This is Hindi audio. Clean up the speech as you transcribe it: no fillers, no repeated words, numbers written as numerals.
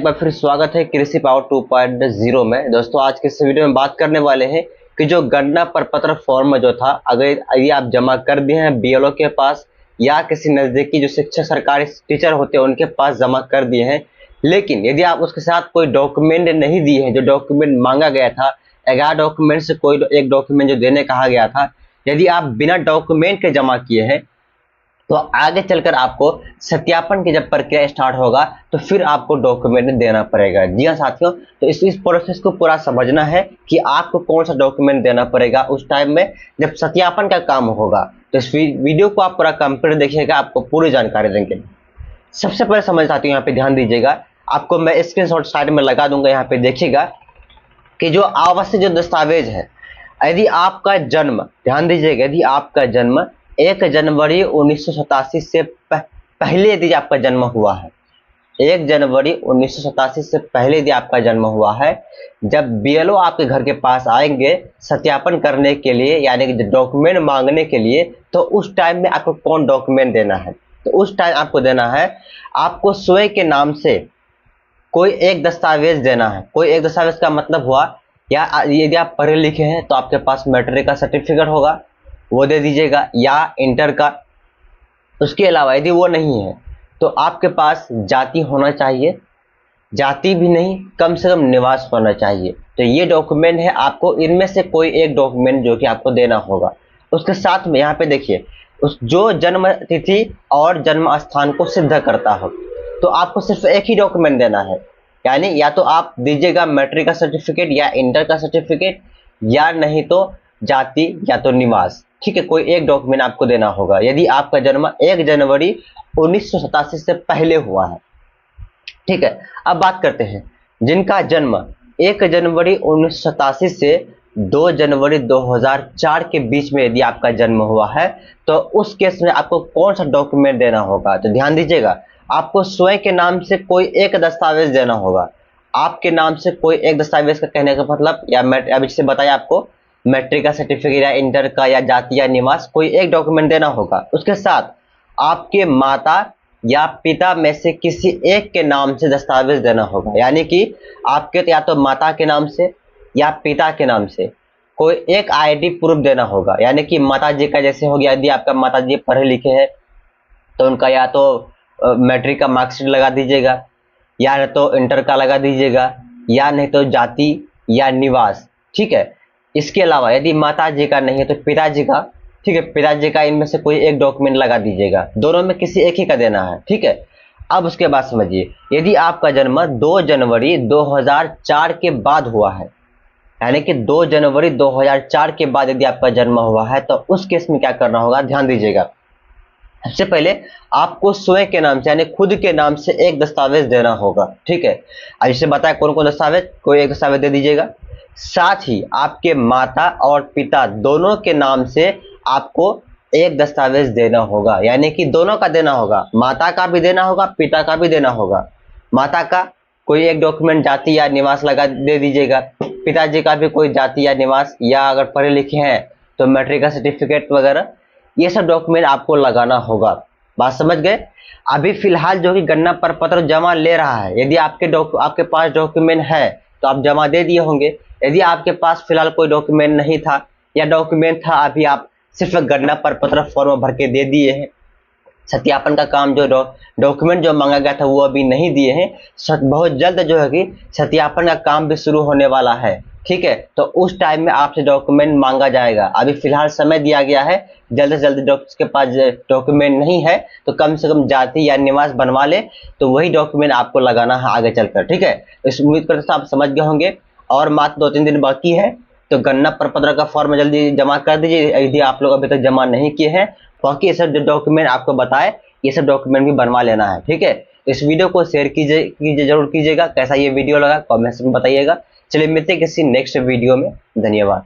बार फिर स्वागत है कृषि पावर 2.0 में। दोस्तों आज के इस वीडियो में बात करने वाले हैं कि जो गणना प्रपत्र फॉर्म जो था, अगर यदि आप जमा कर दिए हैं बीएलओ के पास या किसी नज़दीकी जो शिक्षक सरकारी टीचर होते हैं उनके पास जमा कर दिए हैं, लेकिन यदि आप उसके साथ कोई डॉक्यूमेंट नहीं दिए हैं, जो डॉक्यूमेंट मांगा गया था 11 डॉक्यूमेंट से कोई एक डॉक्यूमेंट जो देने कहा गया था, यदि आप बिना डॉक्यूमेंट के जमा किए हैं तो आगे चलकर आपको सत्यापन की जब प्रक्रिया स्टार्ट होगा तो फिर आपको डॉक्यूमेंट देना पड़ेगा। जी हाँ साथियों, तो इस प्रोसेस को पूरा समझना है कि आपको कौन सा डॉक्यूमेंट देना पड़ेगा उस टाइम में जब सत्यापन का काम होगा। तो इस वीडियो को आप पूरा कंप्लीट देखिएगा, आपको पूरी जानकारी देंगे। सबसे पहले समझ साथियों यहाँ पे ध्यान दीजिएगा, आपको मैं स्क्रीनशॉट साइड में लगा दूंगा। यहाँ पे देखिएगा कि जो आवश्यक जो दस्तावेज है, यदि आपका जन्म, ध्यान दीजिएगा, यदि आपका जन्म 1 जनवरी 1987 से पहले यदि आपका जन्म हुआ है, 1 जनवरी 1987 से पहले यदि आपका जन्म हुआ है, जब बीएलओ आपके घर के पास आएंगे सत्यापन करने के लिए, यानी कि डॉक्यूमेंट मांगने के लिए, तो उस टाइम में आपको कौन डॉक्यूमेंट देना है? तो उस टाइम आपको देना है, आपको स्वयं के नाम से कोई एक दस्तावेज देना है। कोई एक दस्तावेज का मतलब हुआ, या यदि आप पढ़े लिखे हैं तो आपके पास मैट्रिक का सर्टिफिकेट होगा, वो दे दीजिएगा, या इंटर का। उसके अलावा यदि वो नहीं है तो आपके पास जाति होना चाहिए, जाति भी नहीं, कम से कम निवास होना चाहिए। तो ये डॉक्यूमेंट है, आपको इनमें से कोई एक डॉक्यूमेंट जो कि आपको देना होगा। उसके साथ में यहाँ पे देखिए, उस जो जन्म तिथि और जन्म स्थान को सिद्ध करता हो, तो आपको सिर्फ एक ही डॉक्यूमेंट देना है। यानी या तो आप दीजिएगा मैट्रिक का सर्टिफिकेट या इंटर का सर्टिफिकेट, या नहीं तो जाति या तो निवास। ठीक है, कोई एक डॉक्यूमेंट आपको देना होगा यदि आपका जन्म 1 जनवरी 1987 से पहले हुआ है। ठीक है, अब बात करते हैं जिनका जन्म 1 जनवरी 1987 से 2 जनवरी 2004 के बीच में यदि आपका जन्म हुआ है, तो उस केस में आपको कौन सा डॉक्यूमेंट देना होगा? तो ध्यान दीजिएगा, आपको स्वयं के नाम से कोई एक दस्तावेज देना होगा। आपके नाम से कोई एक दस्तावेज का कहने का मतलब, या अभी से बताया आपको, मैट्रिक का सर्टिफिकेट या इंटर का या जाति या निवास, कोई एक डॉक्यूमेंट देना होगा। उसके साथ आपके माता या पिता में से किसी एक के नाम से दस्तावेज देना होगा। यानी कि आपके या तो माता के नाम से या पिता के नाम से कोई एक आईडी प्रूफ देना होगा। यानी कि माता जी का जैसे हो गया, यदि आपका माता जी पढ़े लिखे हैं तो उनका या तो मैट्रिक का मार्कशीट लगा दीजिएगा, या तो इंटर का लगा दीजिएगा, या नहीं तो जाति या निवास। ठीक है, इसके अलावा यदि माता जी का नहीं है तो पिताजी का, ठीक है, पिताजी का, इनमें से कोई एक डॉक्यूमेंट लगा दीजिएगा। दोनों में किसी एक ही का देना है। ठीक है, अब उसके बाद समझिए, यदि आपका जन्म 2 जनवरी 2004 के बाद हुआ है, यानी कि 2 जनवरी 2004 के बाद यदि आपका जन्म हुआ है, तो उस केस में क्या करना होगा? ध्यान दीजिएगा, सबसे पहले आपको स्वयं के नाम से, यानी खुद के नाम से एक दस्तावेज देना होगा। ठीक है, अब इसे बताया कौन कौन दस्तावेज, कोई एक दस्तावेज दे दीजिएगा। साथ ही आपके माता और पिता दोनों के नाम से आपको एक दस्तावेज देना होगा, यानी कि दोनों का देना होगा, माता का भी देना होगा, पिता का भी देना होगा। माता का कोई एक डॉक्यूमेंट जाति या निवास लगा दे दीजिएगा, पिताजी का भी कोई जाति या निवास, या अगर पढ़े लिखे हैं तो मैट्रिक का सर्टिफिकेट वगैरह, ये सब डॉक्यूमेंट आपको लगाना होगा। बात समझ गए? अभी फिलहाल जो कि गणना प्रपत्र जमा ले रहा है, यदि आपके पास डॉक्यूमेंट है तो आप जमा दे दिए होंगे। यदि आपके पास फिलहाल कोई डॉक्यूमेंट नहीं था या डॉक्यूमेंट था, अभी आप सिर्फ गणना प्रपत्र फॉर्म भर के दे दिए हैं, सत्यापन का काम जो डॉक्यूमेंट जो मांगा गया था वो अभी नहीं दिए हैं, बहुत जल्द जो है कि सत्यापन का काम भी शुरू होने वाला है। ठीक है, तो उस टाइम में आपसे डॉक्यूमेंट मांगा जाएगा। अभी फिलहाल समय दिया गया है, जल्द से जल्द के पास डॉक्यूमेंट नहीं है तो कम से कम जाति या निवास बनवा ले, तो वही डॉक्यूमेंट आपको लगाना है आगे चलकर। ठीक है, इस उम्मीद करते आप समझ गए होंगे, और मात्र 2-3 दिन बाकी है, तो गणना प्रपत्र का फॉर्म जल्दी जमा कर दीजिए यदि आप लोग अभी तक जमा नहीं किए हैं। बाकी ये सब जो डॉक्यूमेंट आपको बताए, ये सब डॉक्यूमेंट भी बनवा लेना है। ठीक है, इस वीडियो को शेयर कीजिए जरूर कीजिएगा। कैसा ये वीडियो लगा कमेंट्स में बताइएगा। चलिए मिलते हैं किसी नेक्स्ट वीडियो में, धन्यवाद।